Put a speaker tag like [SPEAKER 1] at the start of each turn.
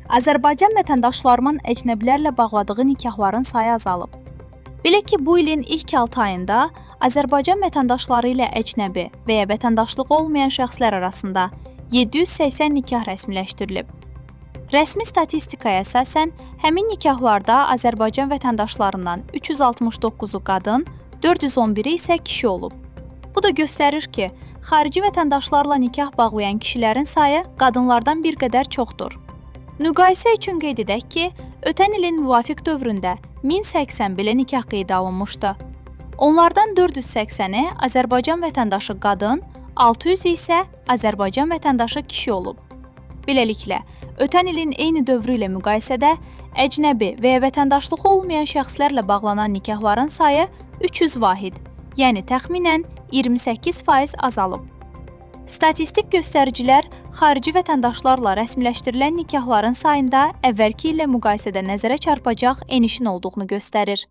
[SPEAKER 1] Azərbaycan vətəndaşlarının əcnəbilərlə bağladığı nikahların sayı azalıb. Belə ki, bu ilin ilk 6 ayında Azərbaycan vətəndaşları ilə əcnəbi və ya vətəndaşlığı olmayan şəxslər arasında 780 nikah rəsmiləşdirilib. Rəsmi statistikaya əsasən, həmin nikahlarda Azərbaycan vətəndaşlarından 369-u qadın, 411-i isə kişi olub. Bu da göstərir ki, xarici vətəndaşlarla nikah bağlayan kişilərin sayı qadınlardan bir qədər çoxdur. Müqayisə üçün qeyd edək ki, ötən ilin müvafiq dövründə 1080 belə nikah qeydə alınmışdı. Onlardan 480-i Azərbaycan vətəndaşı qadın, 600 isə Azərbaycan vətəndaşı kişi olub. Beləliklə, ötən ilin eyni dövrü ilə müqayisədə əcnəbi və ya vətəndaşlığı olmayan şəxslərlə bağlanan nikahların sayı 300 vahid, yəni təxminən 28% azalıb. Statistik göstəricilər xarici vətəndaşlarla rəsmiləşdirilən nikahların sayında əvvəlki illə müqayisədə nəzərə çarpacaq enişin olduğunu göstərir.